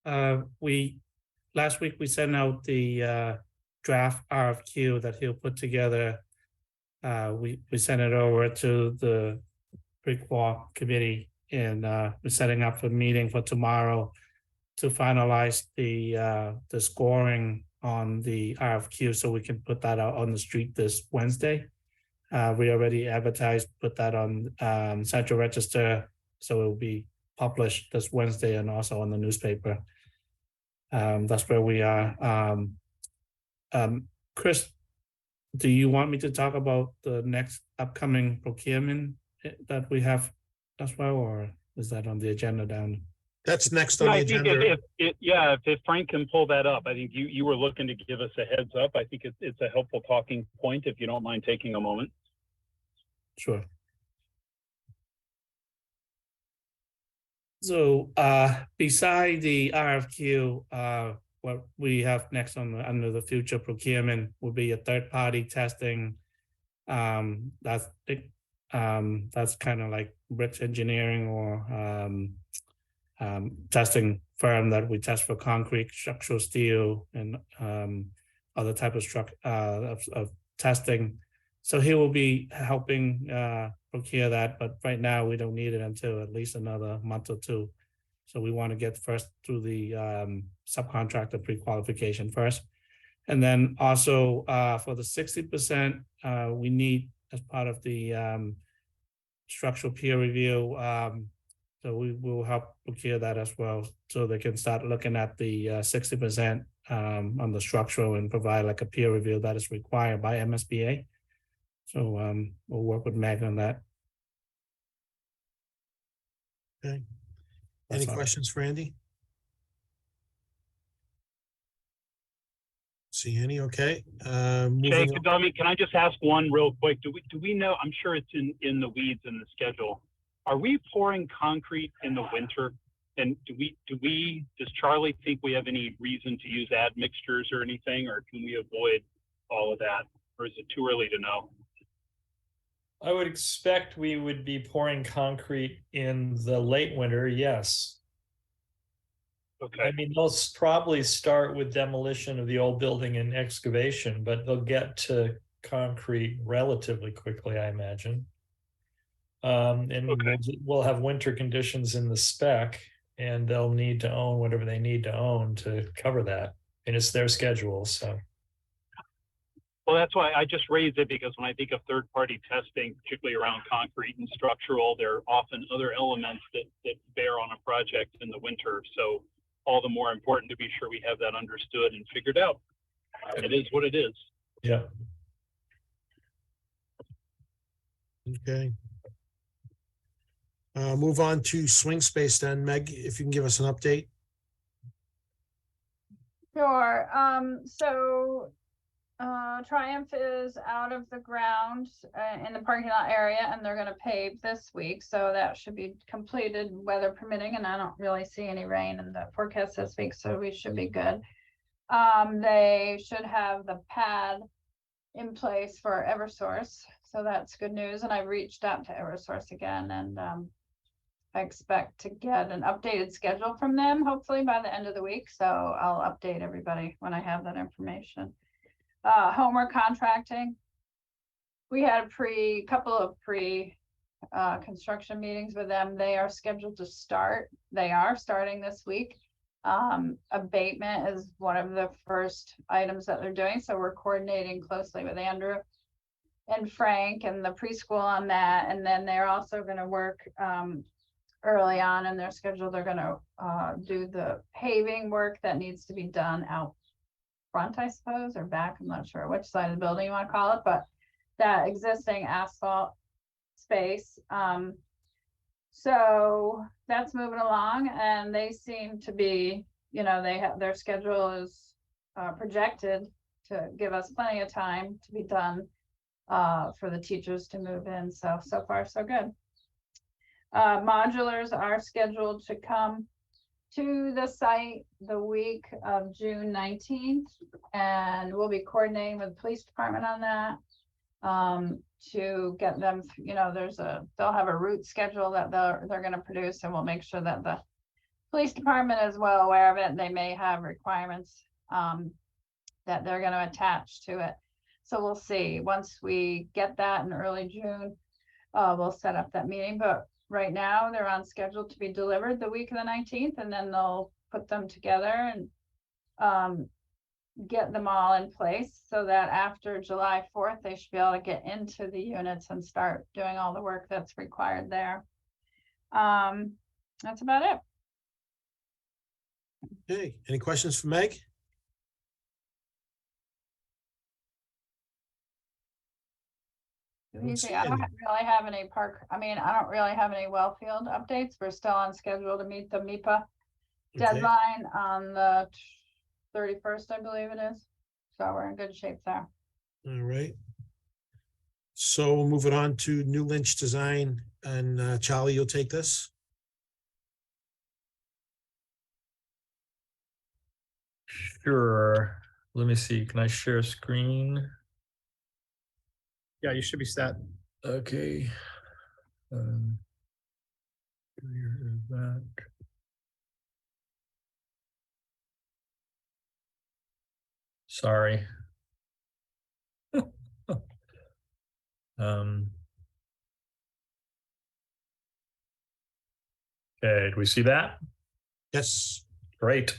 Last week we sent out the draft RFQ that he'll put together. We sent it over to the pre-qual committee, and we're setting up a meeting for tomorrow to finalize the scoring on the RFQ, so we can put that out on the street this Wednesday. We already advertised, put that on Central Register, so it will be published this Wednesday and also on the newspaper. That's where we are. Chris, do you want me to talk about the next upcoming procurement that we have as well, or is that on the agenda down? That's next on the agenda. I think if Frank can pull that up, I think you were looking to give us a heads up. I think it's a helpful talking point, if you don't mind taking a moment. Sure. So beside the RFQ, what we have next under the future procurement will be a third-party testing. That's kind of like Bricks Engineering or testing firm that we test for concrete, structural steel, and other type of testing. So he will be helping procure that, but right now we don't need it until at least another month or two. So we want to get first through the subcontractor pre-qualification first. And then also for the 60%, we need, as part of the structural peer review, so we will help procure that as well, so they can start looking at the 60% on the structural and provide like a peer review that is required by MSBA. So we'll work with Meg on that. Okay. Any questions for Andy? See any? Okay. Jake, can I just ask one real quick? Do we know? I'm sure it's in the weeds in the schedule. Are we pouring concrete in the winter? And does Charlie think we have any reason to use admixtures or anything, or can we avoid all of that? Or is it too early to know? I would expect we would be pouring concrete in the late winter, yes. Okay. I mean, they'll probably start with demolition of the old building and excavation, but they'll get to concrete relatively quickly, I imagine. And okay, we'll have winter conditions in the spec, and they'll need to own whatever they need to own to cover that. And it's their schedule, so. Well, that's why I just raised it, because when I think of third-party testing, particularly around concrete and structural, there are often other elements that bear on a project in the winter. So all the more important to be sure we have that understood and figured out. It is what it is. Yeah. Okay. Move on to swing space then. Meg, if you can give us an update. Sure. So Triumph is out of the ground in the parking lot area, and they're going to pave this week. So that should be completed, weather permitting, and I don't really see any rain in the forecast this week, so we should be good. They should have the pad in place for Eversource, so that's good news. And I reached out to Eversource again, and I expect to get an updated schedule from them, hopefully by the end of the week. So I'll update everybody when I have that information. Homework contracting. We had a couple of construction meetings with them. They are scheduled to start. They are starting this week. Abatement is one of the first items that they're doing. So we're coordinating closely with Andrew and Frank and the preschool on that. And then they're also going to work early on in their schedule. They're going to do the paving work that needs to be done out front, I suppose, or back. I'm not sure which side of the building you want to call it, but that existing asphalt space. So that's moving along, and they seem to be, they have their schedule is projected to give us plenty of time to be done for the teachers to move in. So far, so good. Modulars are scheduled to come to the site the week of June 19th, and we'll be coordinating with the police department on that to get them, they'll have a route schedule that they're going to produce, and we'll make sure that the police department is well aware of it, and they may have requirements that they're going to attach to it. So we'll see. Once we get that in early June, we'll set up that meeting. But right now they're on schedule to be delivered the week of the 19th, and then they'll put them together and get them all in place so that after July 4th, they should be able to get into the units and start doing all the work that's required there. That's about it. Okay, any questions for Meg? Easy. I don't really have any I don't really have any well field updates. We're still on schedule to meet the MIPA deadline on the 31st, I believe it is. So we're in good shape there. All right. So we'll move it on to New Lynch Design, and Charlie, you'll take this. Sure. Let me see. Can I share screen? Yeah, you should be set. Okay. Where is that? Sorry. Okay, do we see that? Yes. Great.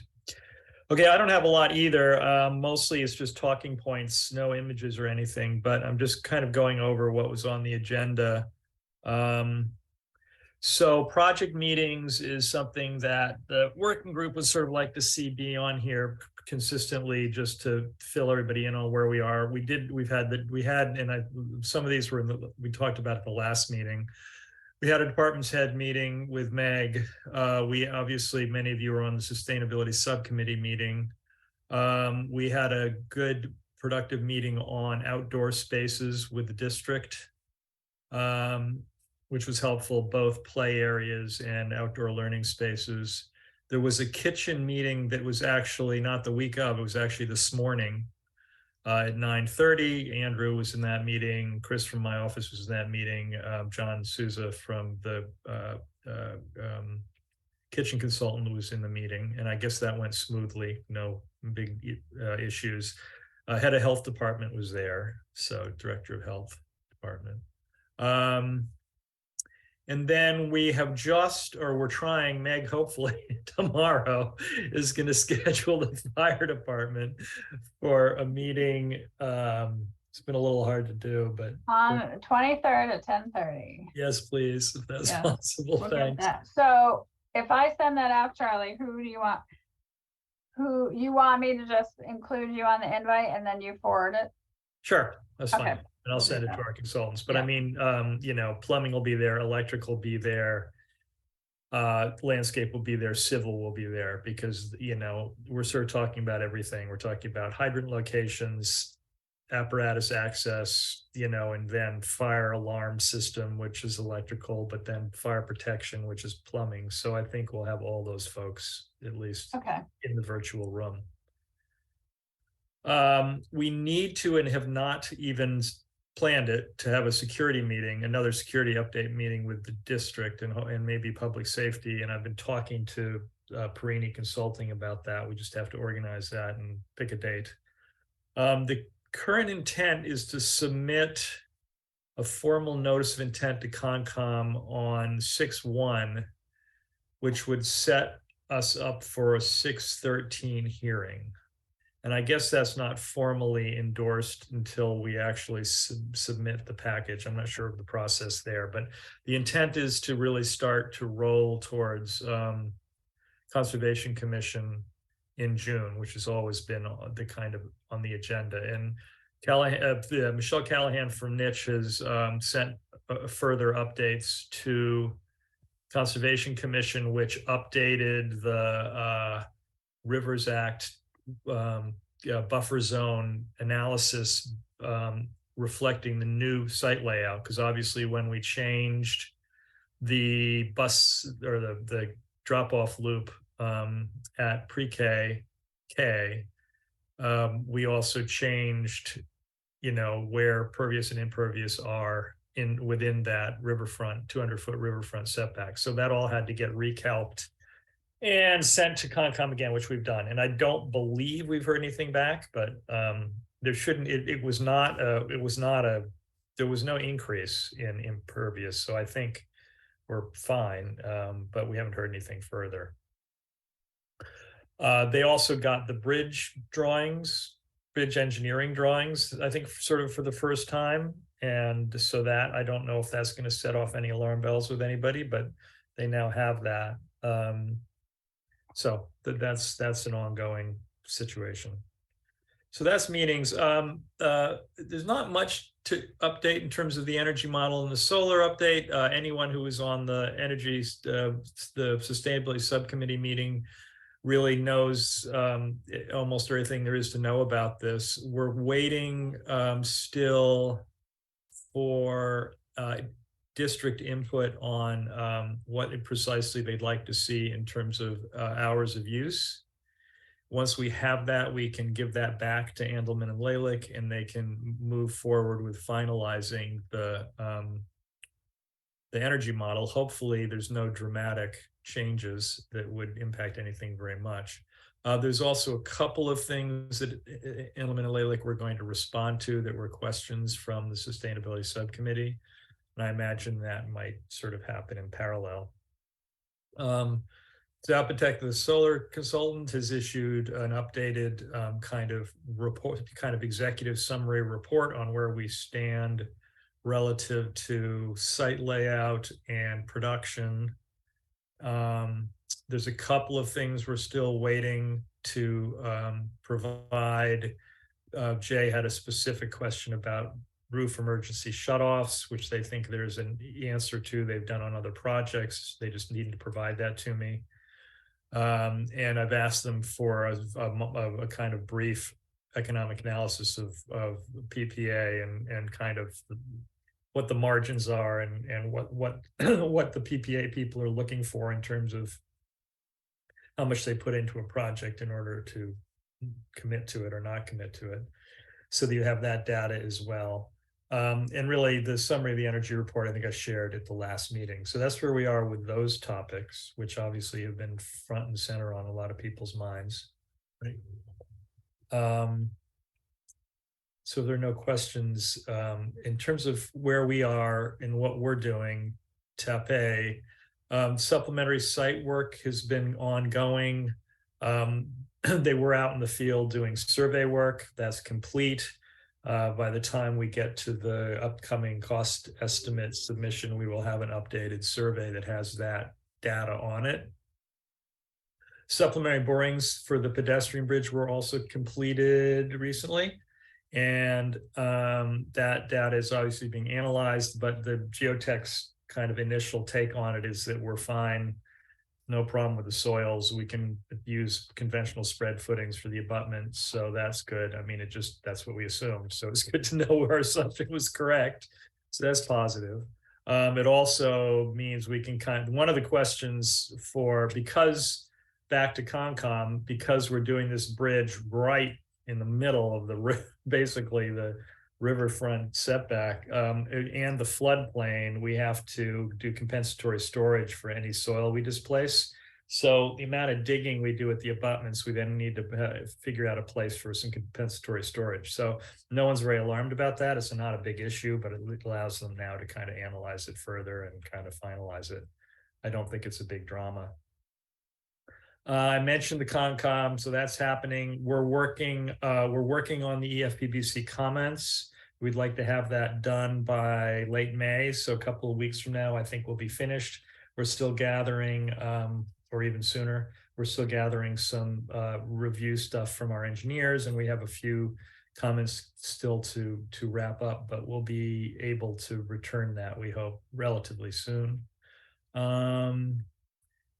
Okay, I don't have a lot either. Mostly it's just talking points, no images or anything, but I'm just kind of going over what was on the agenda. So project meetings is something that the working group would sort of like to see be on here consistently, just to fill everybody in on where we are. Some of these were we talked about at the last meeting. We had a department's head meeting with Meg. We obviously, many of you were on the sustainability subcommittee meeting. We had a good, productive meeting on outdoor spaces with the district, which was helpful, both play areas and outdoor learning spaces. There was a kitchen meeting that was actually not the week of, it was actually this morning. At 9:30, Andrew was in that meeting. Chris from my office was in that meeting. John Souza from the kitchen consultant was in the meeting. And I guess that went smoothly, no big issues. Head of health department was there. So director of health department. And then we have we're trying, Meg, hopefully tomorrow is going to schedule the fire department for a meeting. It's been a little hard to do, but On 23rd at 10:30. yes, please, if that's Yes, possible. We'll get Thanks. that. So if I send that out, Charlie, who you want me to just include you on the invite and then you forward it? Sure, that's fine. Okay, And I'll we'll do send it that. to our consultants. But Yeah. I mean, plumbing will be there, electrical will be there. Landscape will be there, civil will be there, because, we're sort of talking about everything. We're talking about hydrant locations, apparatus access, and then fire alarm system, which is electrical, but then fire protection, which is plumbing. So I think we'll have all those folks, at least Okay. in the virtual room. We need to, and have not even planned it, to have a security meeting, another security update meeting with the district and maybe public safety. And I've been talking to Perini Consulting about that. We just have to organize that and pick a date. The current intent is to submit a formal notice of intent to Concom on 6/1, which would set us up for a 6/13 hearing. And I guess that's not formally endorsed until we actually submit the package. I'm not sure of the process there, but the intent is to really start to roll towards Conservation Commission in June, which has always been the kind of on the agenda. And Michelle Callahan from Niche has sent further updates to Conservation Commission, which updated the Rivers Act buffer zone analysis, reflecting the new site layout. Because obviously when we changed the bus or the drop-off loop at pre-K, we also changed, where pervious and impervious are within that riverfront, 200-foot riverfront setback. So that all had to get recalced and sent to Concom again, which we've done. And I don't believe we've heard anything back, but there shouldn't, there was no increase in impervious. So I think we're fine, but we haven't heard anything further. They also got the bridge engineering drawings, I think sort of for the first time. And so that, I don't know if that's going to set off any alarm bells with anybody, but they now have that. So that's an ongoing situation. So that's meetings. There's not much to update in terms of the energy model and the solar update. Anyone who was on the the sustainability subcommittee meeting really knows almost everything there is to know about this. We're waiting still for district input on what precisely they'd like to see in terms of hours of use. Once we have that, we can give that back to Andelman and Lalick, and they can move forward with finalizing the energy model. Hopefully, there's no dramatic changes that would impact anything very much. There's also a couple of things that Andelman and Lalick were going to respond to that were questions from the Sustainability Subcommittee. And I imagine that might sort of happen in parallel. Zapatec, the solar consultant, has issued an updated kind of executive summary report on where we stand relative to site layout and production. There's a couple of things we're still waiting to provide. Jay had a specific question about roof emergency shutoffs, which they think there's an answer to. They've done on other projects. They just need to provide that to me. And I've asked them for a kind of brief economic analysis of PPA and kind of what the margins are and what the PPA people are looking for in terms of how much they put into a project in order to commit to it or not commit to it, so that you have that data as well. And really the summary of the energy report, I think I shared at the last meeting. So that's where we are with those topics, which obviously have been front and center on a lot of people's minds. Right. So there are no questions in terms of where we are and what we're doing. TAPE, supplementary site work has been ongoing. They were out in the field doing survey work. That's complete. By the time we get to the upcoming cost estimate submission, we will have an updated survey that has that data on it. Supplementary borings for the pedestrian bridge were also completed recently. And that data is obviously being analyzed, but the geotech's kind of initial take on it is that we're fine. No problem with the soils. We can use conventional spread footings for the abutments. So that's good. I mean, that's what we assumed. So it's good to know our assumption was correct. So that's positive. It also means we can one of the questions because back to Concom, because we're doing this bridge right in the middle of basically the riverfront setback and the floodplain, we have to do compensatory storage for any soil we displace. So the amount of digging we do at the abutments, we then need to figure out a place for some compensatory storage. So no one's very alarmed about that. It's not a big issue, but it allows them now to kind of analyze it further and kind of finalize it. I don't think it's a big drama. I mentioned the Concom, so that's happening. We're working on the EFPBC comments. We'd like to have that done by late May, so a couple of weeks from now, I think we'll be finished. We're still gathering, or even sooner, we're still gathering some review stuff from our engineers, and we have a few comments still to wrap up, but we'll be able to return that, we hope, relatively soon.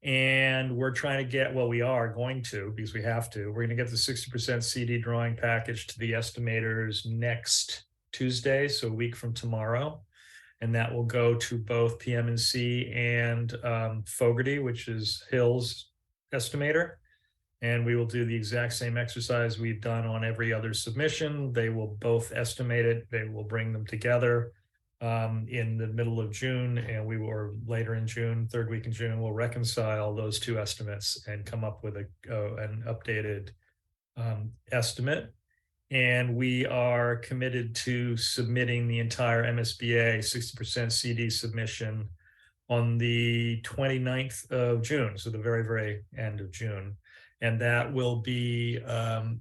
And we're trying to get, well, we are going to, because we have to, we're going to get the 60% CD drawing package to the estimators next Tuesday, so a week from tomorrow. And that will go to both PM&C and Fogarty, which is Hill's estimator. And we will do the exact same exercise we've done on every other submission. They will both estimate it. They will bring them together. in the middle of June, and we were later in June, third week in June, we'll reconcile those two estimates and come up with an updated estimate. And we are committed to submitting the entire MSBA 60% CD submission on the 29th of June, so the very, very end of June. And that will be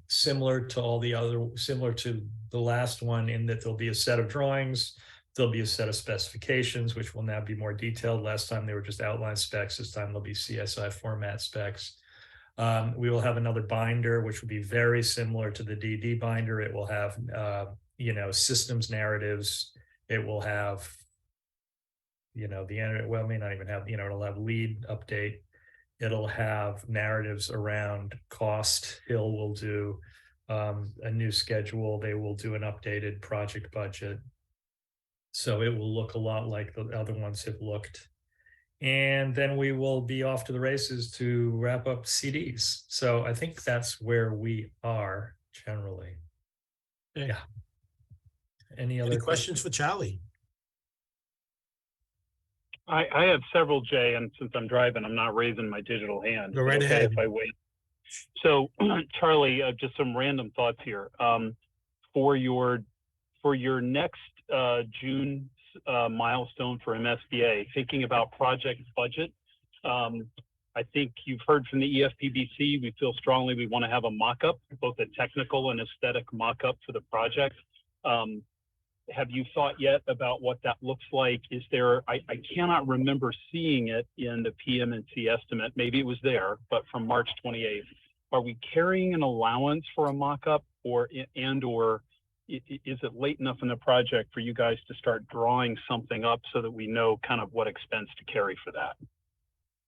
similar to the last one, in that there'll be a set of drawings, there'll be a set of specifications, which will now be more detailed. Last time they were just outline specs. This time there'll be CSI format specs. We will have another binder, which will be very similar to the DD binder. It will have, systems narratives. It will have, well, it may not even have, it'll have lead update. It'll have narratives around cost. Hill will do a new schedule. They will do an updated project budget. So it will look a lot like the other ones have looked. And then we will be off to the races to wrap up CDs. So I think that's where we are generally. Okay. Yeah. Any other questions for Charlie? I have several, Jay, and since I'm driving, I'm not raising my digital hand. Go right Okay ahead. if I wait. So, Charlie, just some random thoughts here. For your next June milestone for MSBA, thinking about project budget, I think you've heard from the EFPBC. We feel strongly we want to have a mock-up, both a technical and aesthetic mock-up for the project. Have you thought yet about what that looks like? Is there, I cannot remember seeing it in the PM&C estimate. Maybe it was there, but from March 28th. Are we carrying an allowance for a mock-up, or is it late enough in the project for you guys to start drawing something up so that we know kind of what expense to carry for that?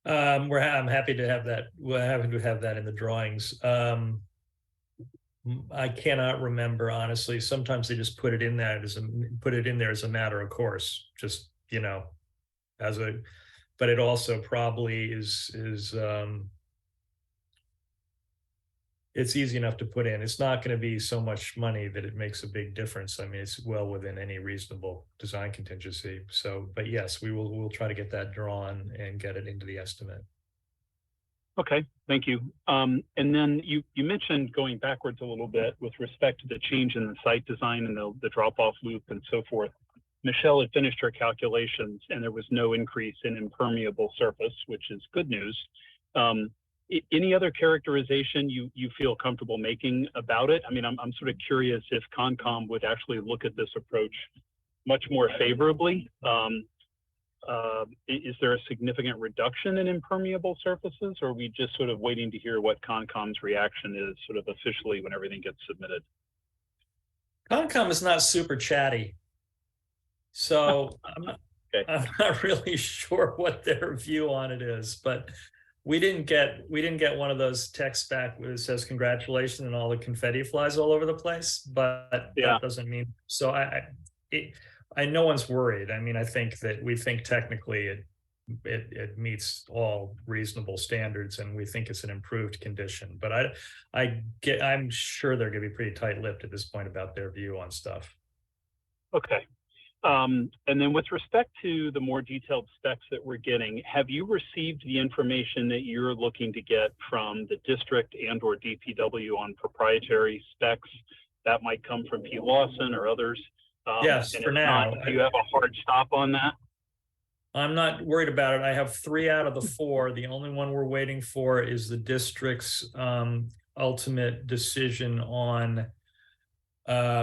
I'm happy to have that. We're happy to have that in the drawings. I cannot remember, honestly. Sometimes they just put it in there as a matter of course, just, but it also probably is it's easy enough to put in. It's not going to be so much money that it makes a big difference. I mean, it's well within any reasonable design contingency. So, but yes, we'll try to get that drawn and get it into the estimate. Okay, thank you. And then you mentioned going backwards a little bit with respect to the change in the site design and the drop-off loop and so forth. Michelle had finished her calculations and there was no increase in impermeable surface, which is good news. Any other characterization you feel comfortable making about it? I mean, I'm sort of curious if Concom would actually look at this approach much more favorably. Is there a significant reduction in impermeable surfaces, or are we just sort of waiting to hear what Concom's reaction is sort of officially when everything gets submitted? Concom is not super chatty, so Okay. I'm not really sure what their view on it is, but we didn't get one of those texts back that says congratulations and all the confetti flies all over the place, but yeah, that doesn't mean so. No one's worried. I mean, I think that we think technically it meets all reasonable standards, and we think it's an improved condition. But I'm sure they're going to be pretty tight-lipped at this point about their view on stuff. Okay. And then with respect to the more detailed specs that we're getting, have you received the information that you're looking to get from the district and/or DPW on proprietary specs that might come from P. Lawson or others? Yes, for now. Do you have a hard stop on that? I'm not worried about it. I have 3 out of the 4. The only one we're waiting for is the district's ultimate decision on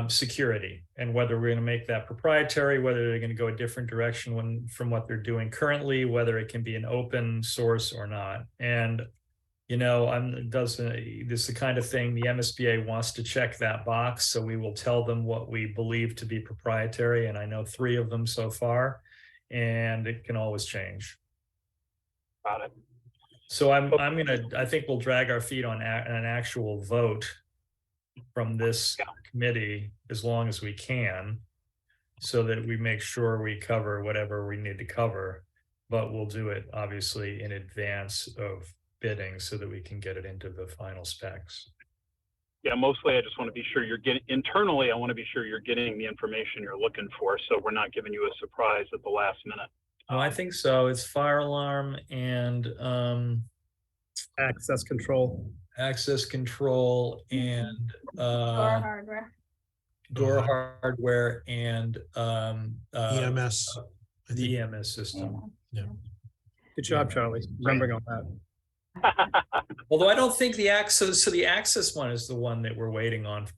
security and whether we're going to make that proprietary, whether they're going to go a different direction from what they're doing currently, whether it can be an open source or not. And this is the kind of thing the MSBA wants to check that box. So we will tell them what we believe to be proprietary. And I know 3 of them so far, and it can always change. Got it. So I think we'll drag our feet on an actual vote from this committee as long as we can, so that we make sure we cover whatever we need to cover, but we'll do it obviously in advance of bidding so that we can get it into the final specs. Yeah, mostly I just want to be sure you're getting, internally, I want to be sure you're getting the information you're looking for, so we're not giving you a surprise at the last minute. No, I think so. It's fire alarm and Access control. access control and Door hardware. door hardware and EMS. I the think. EMS system. Good job, Charlie, remembering all that. Although I don't think the access one is the one that we're waiting on,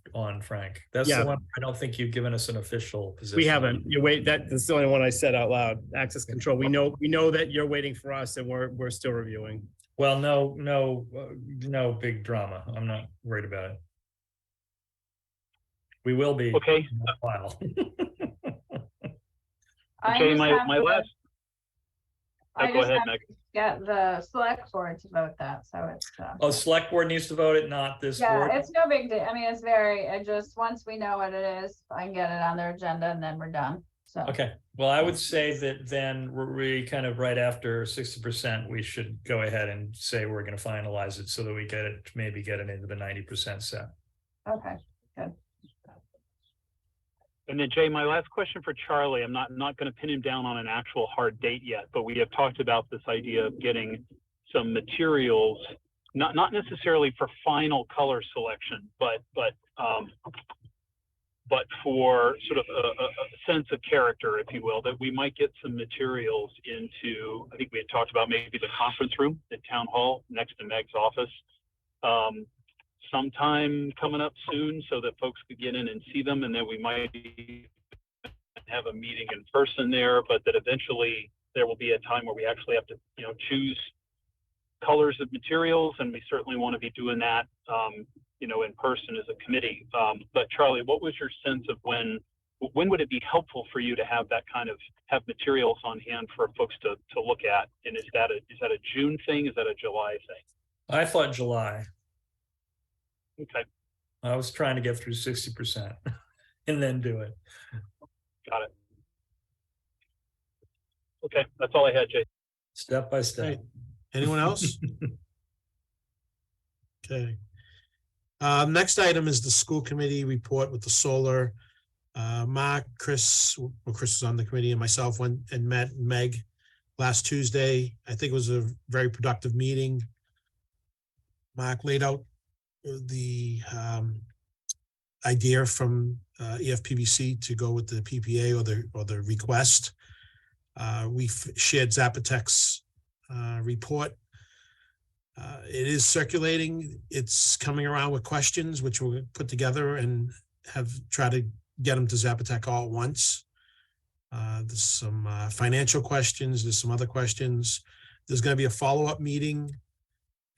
Frank. That's Yeah. the one I don't think you've given us an official position. We haven't. You wait. That's the only one I said out loud. Access control. We know that you're waiting for us, and we're still reviewing. Well, no big drama. I'm not worried about it. We will be. Okay. In a while. I Okay, just my have to- last, I go just ahead, have Meg. to get the select board to vote that, so it's. Oh, select board needs to vote it, not this board? Yeah, it's no big deal. I mean, it's it just, once we know what it is, I can get it on their agenda and then we're done, so. Okay, well, I would say that then we kind of right after 60%, we should go ahead and say we're gonna finalize it so that we maybe get it into the 90% set. Okay, good. and then Jay, my last question for Charlie, I'm not going to pin him down on an actual hard date yet, but we have talked about this idea of getting some materials, not necessarily for final color selection, but for sort of a sense of character, if you will, that we might get some materials into, I think we had talked about maybe the conference room at Town Hall next to Meg's office, sometime coming up soon so that folks could get in and see them. And then we might have a meeting in person there, but that eventually there will be a time where we actually have to, choose colors of materials. And we certainly want to be doing that, in person as a committee. But Charlie, what was your sense of when would it be helpful for you to have that have materials on hand for folks to look at? And is that a June thing? Is that a July thing? I thought July. Okay, I was trying to get through 60% and then do it. got it. Okay, that's all I had, Jay. Step by step. Right. Anyone else? Okay. Next item is the school committee report with the solar. Mark, Chris was on the committee, and myself went and met Meg last Tuesday. I think it was a very productive meeting. Mark laid out the idea from EFPBC to go with the PPA or the request. We shared Zapatec's report. It is circulating. It's coming around with questions, which we'll put together and have tried to get them to Zapatec all at once. There's some financial questions. There's some other questions. There's going to be a follow-up meeting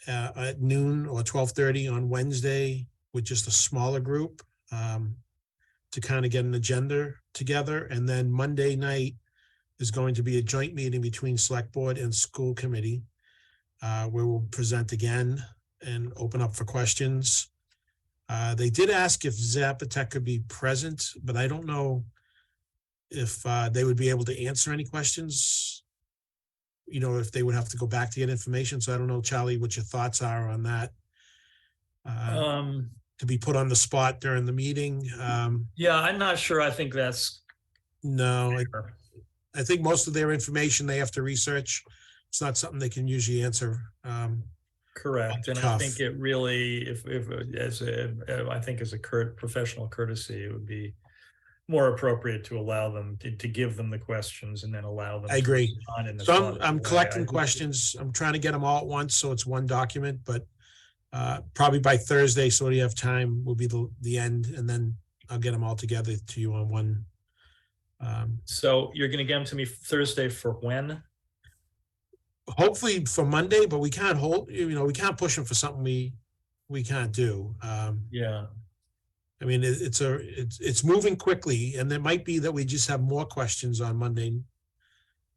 at noon or 12:30 on Wednesday with just a smaller group to kind of get an agenda together. And then Monday night is going to be a joint meeting between select board and school committee where we'll present again and open up for questions. They did ask if Zapatec could be present, but I don't know if they would be able to answer any questions, if they would have to go back to get information. So I don't know, Charlie, what your thoughts are on that. To be put on the spot during the meeting. Yeah, I'm not sure. I think that's no, I think most of their information they have to research. It's not something they can usually answer. correct. And I think it really, I think as a professional courtesy, it would be more appropriate to allow them to give them the questions and then allow them. I agree. So I'm collecting way. questions. I'm trying to get them all at once, so it's one document, but probably by Thursday, so you have time, will be the end, and then I'll get them all together to you on one. So you're going to get them to me Thursday for when? Hopefully for Monday, but we can't we can't push them for something we can't do. Yeah. I mean, it's moving quickly, and it might be that we just have more questions on Monday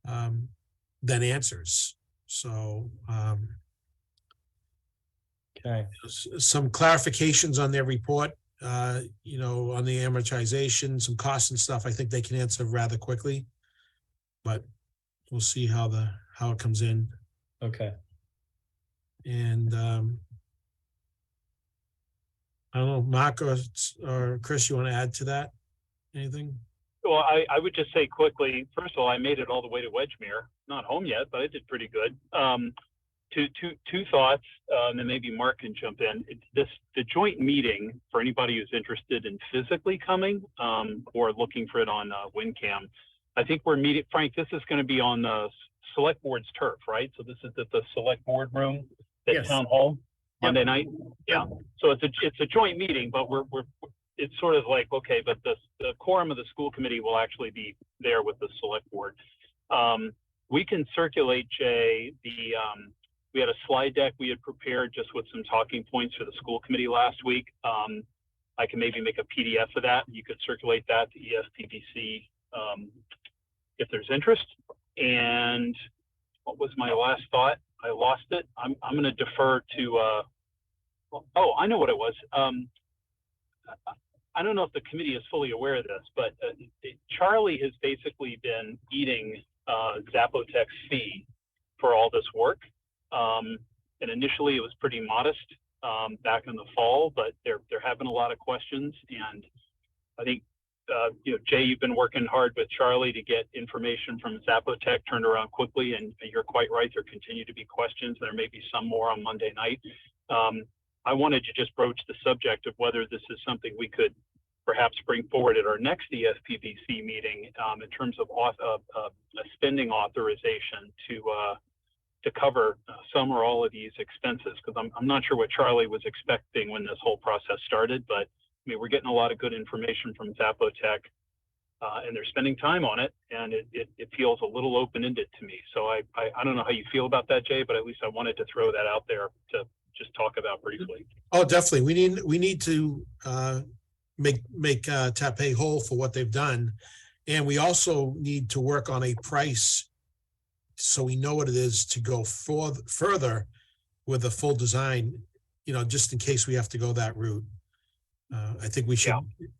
than answers. So Okay. some clarifications on their report, on the amortization, some costs and stuff. I think they can answer rather quickly, but we'll see how it comes in. Okay. And I don't know, Mark or Chris, you want to add to that? Anything? Well, I would just say quickly, first of all, I made it all the way to Wedgemere. Not home yet, but I did pretty good. Two thoughts, and then maybe Mark can jump in. The joint meeting, for anybody who's interested in physically coming or looking for it on WinCam, I think we're meeting, Frank, this is going to be on the select board's turf, right? So this is at the select board room at Yes. Town Hall Yep. Monday night. Yeah. So it's a joint meeting, but it's sort of like, okay, but the quorum of the school committee will actually be there with the select board. We can circulate, Jay, we had a slide deck we had prepared just with some talking points for the school committee last week. I can maybe make a PDF of that. You could circulate that to EFPBC if there's interest. And what was my last thought? I lost it. I'm going to defer to, oh, I know what it was. I don't know if the committee is fully aware of this, but Charlie has basically been eating Zapotec's fee for all this work. And initially it was pretty modest back in the fall, but they're having a lot of questions. And I think, Jay, you've been working hard with Charlie to get information from Zapotec turned around quickly. And you're quite right. There continue to be questions. There may be some more on Monday night. I wanted to just broach the subject of whether this is something we could perhaps bring forward at our next EFPBC meeting in terms of a spending authorization to cover some or all of these expenses, because I'm not sure what Charlie was expecting when this whole process started, but I mean, we're getting a lot of good information from Zapotec and they're spending time on it, and it feels a little open-ended to me. So I don't know how you feel about that, Jay, but at least I wanted to throw that out there to just talk about briefly. Oh, definitely. We need to make Taipei whole for what they've done. And we also need to work on a price so we know what it is to go further with a full design, just in case we have to go that route. I think we should,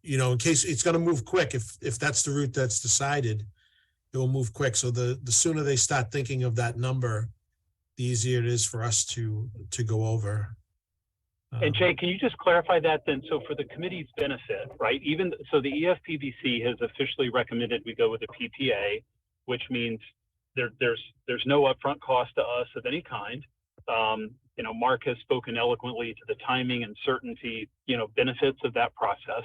in case it's going to move quick. If that's the route that's decided, it will move quick. So the sooner they start thinking of that number, the easier it is for us to go over. And Jay, can you just clarify that then? So for the committee's benefit, right? So the EFPBC has officially recommended we go with a PPA, which means there's no upfront cost to us of any kind. Mark has spoken eloquently to the timing and certainty, benefits of that process.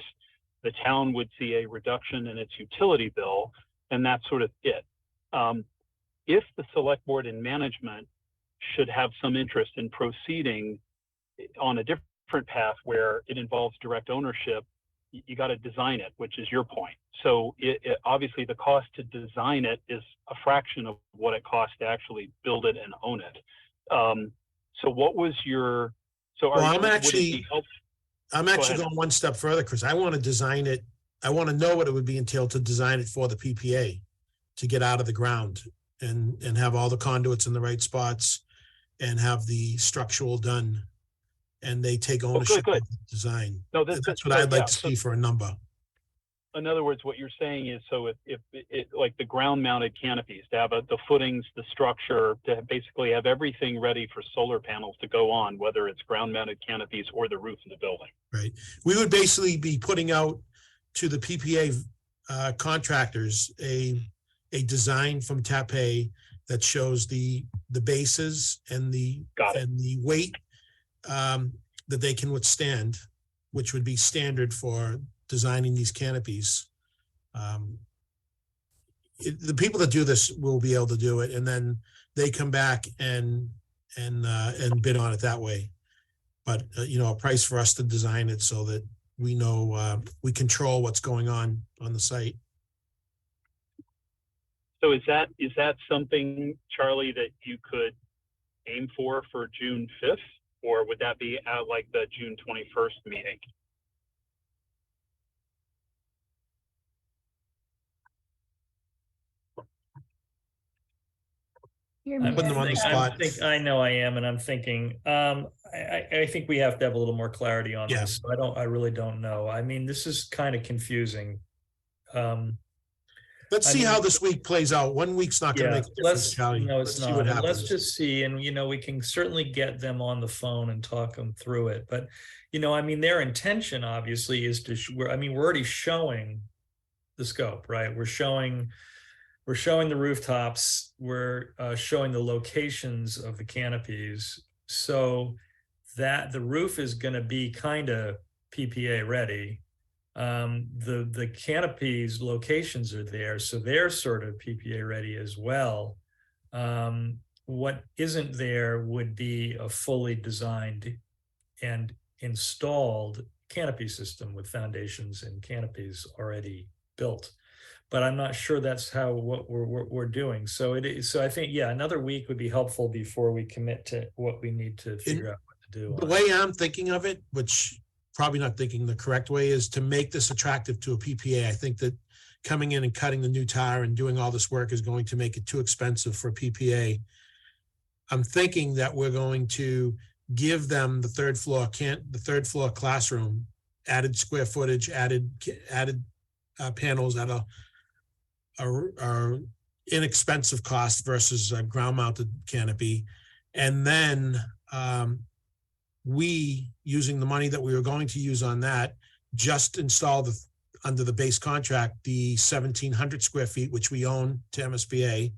The town would see a reduction in its utility bill, and that's sort of it. If the select board and management should have some interest in proceeding on a different path where it involves direct ownership, you got to design it, which is your point. So obviously the cost to design it is a fraction of what it costs to actually build it and own it. So what was your, I'm actually going one step further, Chris. I want to design it. I want to know what it would be entailed to design it for the PPA to get out of the ground and have all the conduits in the right spots and have the structural done. And they take ownership of the design. No, that's what I'd like to see for a number. In other words, what you're saying is, so if like the ground mounted canopies, to have the footings, the structure, to basically have everything ready for solar panels to go on, whether it's ground mounted canopies or the roof of the building. Right. We would basically be putting out to the PPA contractors a design from Taipei that shows the bases and the weight that they can withstand, which would be standard for designing these canopies. The people that do this will be able to do it, and then they come back and bid on it that way. But a price for us to design it so that we know we control what's going on the site. So is that something, Charlie, that you could aim for June 5th? Or would that be at like the June 21st meeting? I'm putting them on the spot. I know I am, and I'm thinking, I think we have to have a little more clarity on this. I really don't know. I mean, this is kind of confusing. Let's I see mean- how this week plays out. 1 week's not gonna Yeah, make a difference, Charlie. no, Let's it's see not. what And let's happens. just see, and we can certainly get them on the phone and talk them through it. But, I mean, their intention obviously is to, we're already showing the scope, right? We're showing the rooftops, we're showing the locations of the canopies. So that the roof is gonna be kind of PPA ready. The canopies locations are there, so they're sort of PPA ready as well. What isn't there would be a fully designed and installed canopy system with foundations and canopies already built. But I'm not sure that's what we're doing. So I think, yeah, another week would be helpful before we commit to what we need to figure out what to do. The way I'm thinking of it, which probably not thinking the correct way, is to make this attractive to a PPA. I think that coming in and cutting the new tire and doing all this work is going to make it too expensive for a PPA. I'm thinking that we're going to give them the third floor classroom, added square footage, added panels at a inexpensive cost versus a ground mounted canopy. And then we, using the money that we were going to use on that, just install under the base contract, the 1,700 square feet, which we own to MSBA,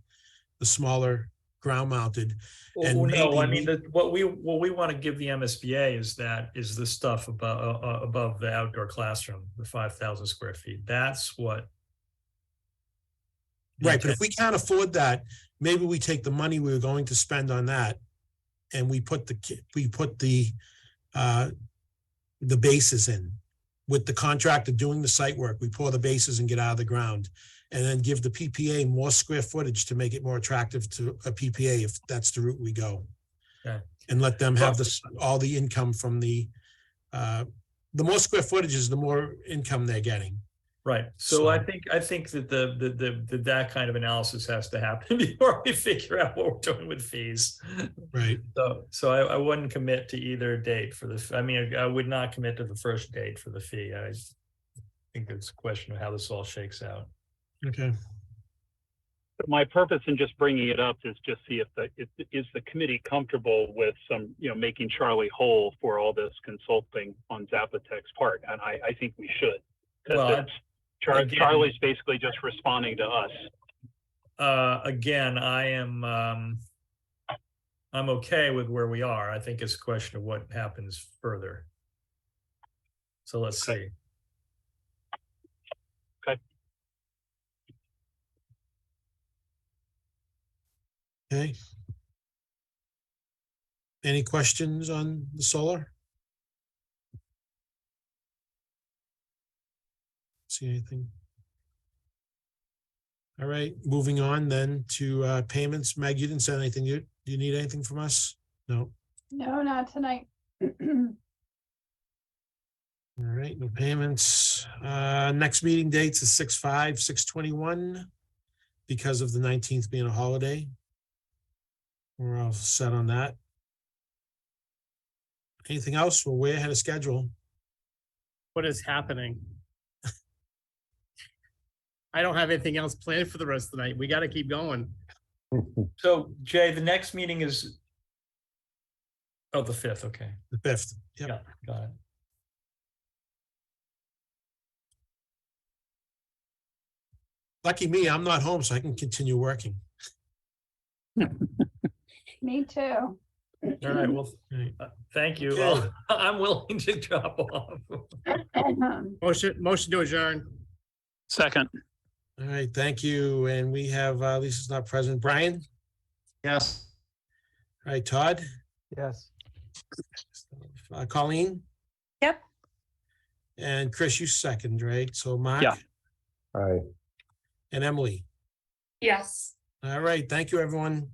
the smaller ground mounted. Well, no, I mean, what we want to give the MSBA is the stuff above the outdoor classroom, the 5,000 square feet. That's what. Right, but if we can't afford that, maybe we take the money we were going to spend on that, and we put the bases in with the contractor doing the site work. We pour the bases and get out of the ground, and then give the PPA more square footage to make it more attractive to a PPA if that's the route we go. Okay. And let them have all the income from the more square footage is the more income they're getting. Right. So I think that that kind of analysis has to happen before we figure out what we're doing with fees. Right. So I wouldn't commit to either date for the. I mean, I would not commit to the first date for the fee. I think it's a question of how this all shakes out. Okay. My purpose in just bringing it up is just see is the committee comfortable with some, making Charlie whole for all this consulting on Zapotec's part, and I think we should. Well, Charlie's basically just responding to us. Again, I'm okay with where we are. I think it's a question of what happens further. So let's see. Okay. Okay. Any questions on the solar? See anything? All right, moving on then to payments. Meg, you didn't say anything. Do you need anything from us? No. No, not tonight. All right, no payments. Next meeting dates is 6/5, 6/21 because of the 19th being a holiday. We're all set on that. Anything else? We're way ahead of schedule. What is happening? I don't have anything else planned for the rest of the night. We got to keep going. So Jay, the next meeting is. Oh, the 5th. Okay. The 5th. Yep. Yeah, got it. Lucky me, I'm not home, so I can continue working. Me too. All right. Well, thank you. Okay. I'm willing to drop off. Motion to adjourn. Second. All right, thank you. And we have, Lisa's not present. Brian? Yes. All right, Todd? Yes. Colleen? Yep. And Chris, you second, right? So Mark? Yeah. All right. And Emily? Yes. All right, thank you, everyone.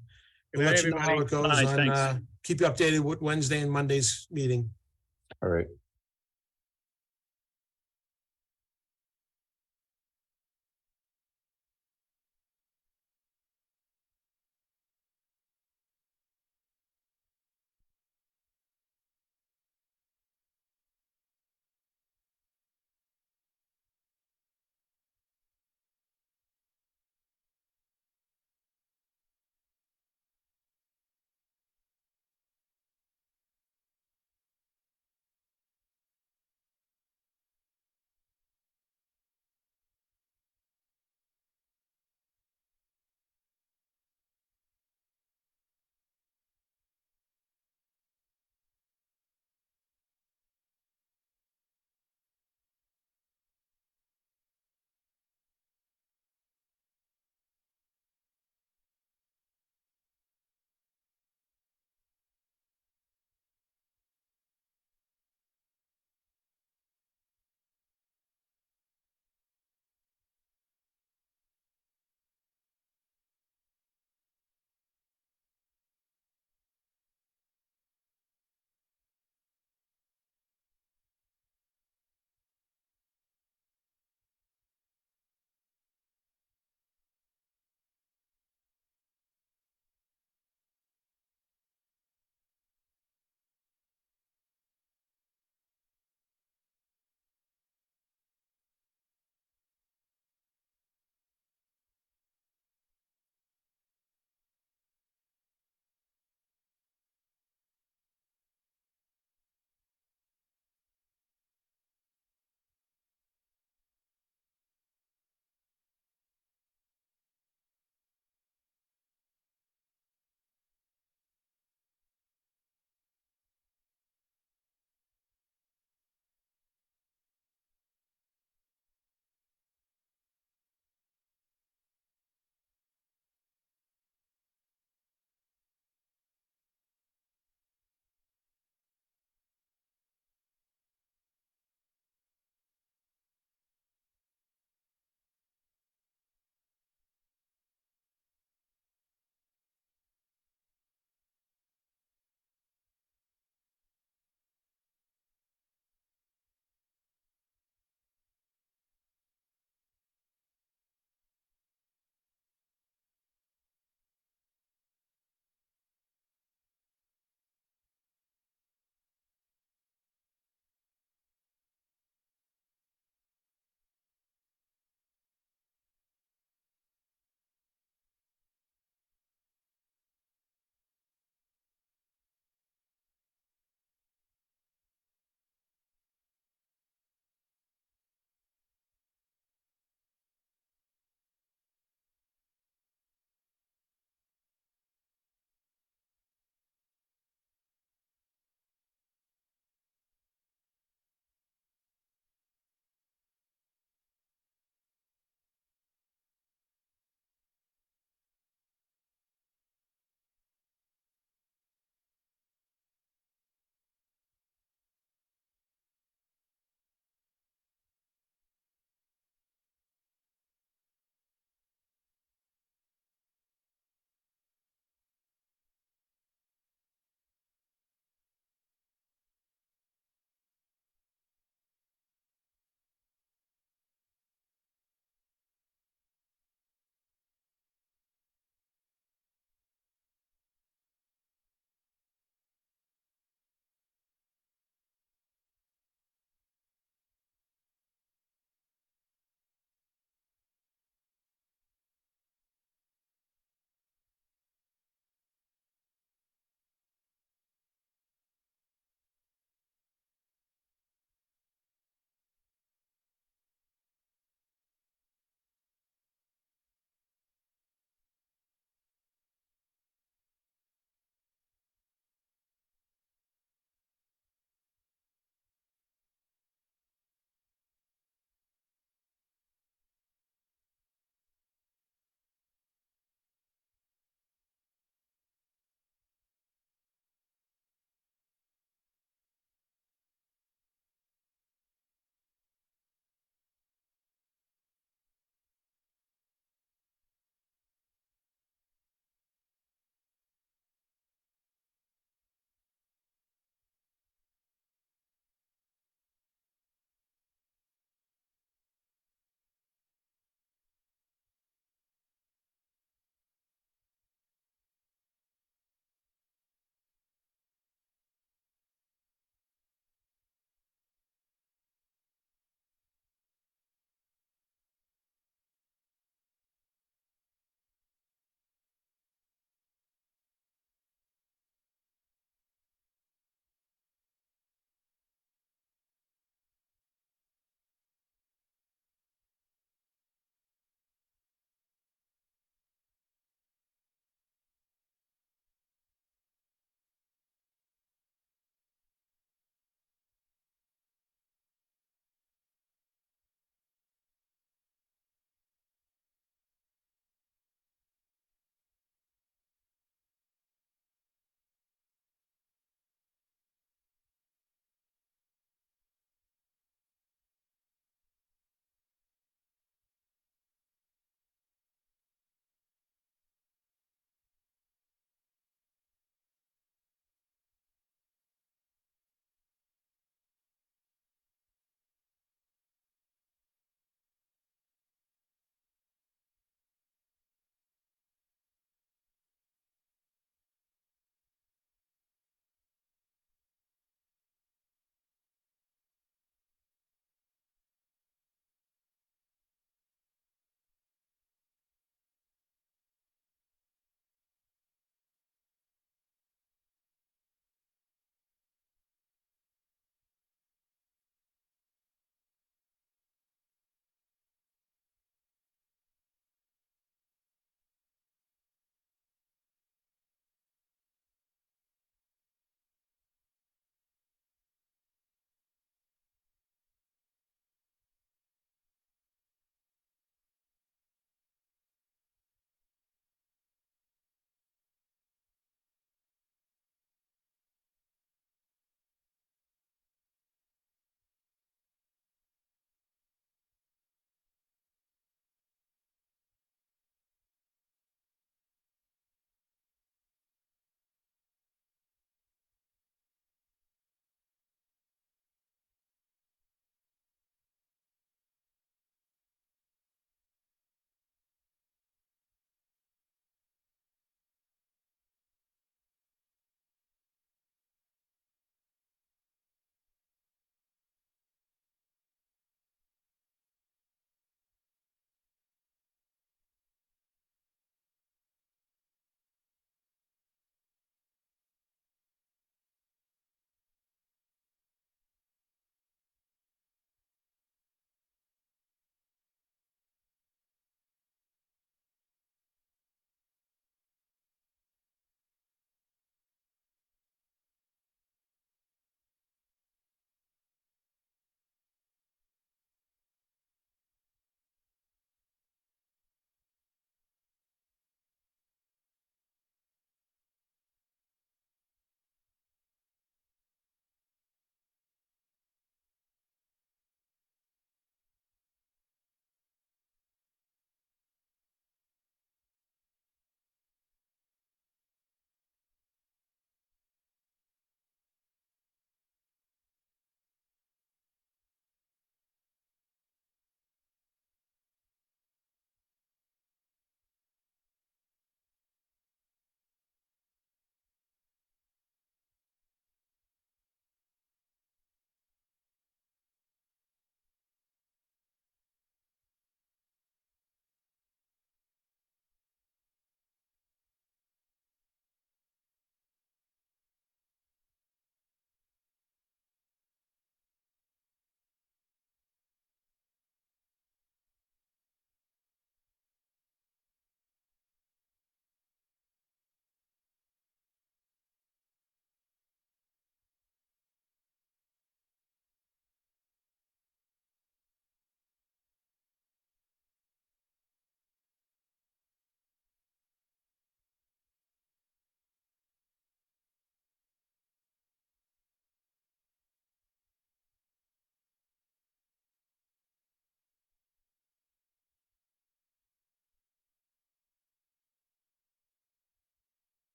Good We'll night, let you know how it everybody. goes Bye, on, thanks. keep you updated with Wednesday and Monday's meeting. All right.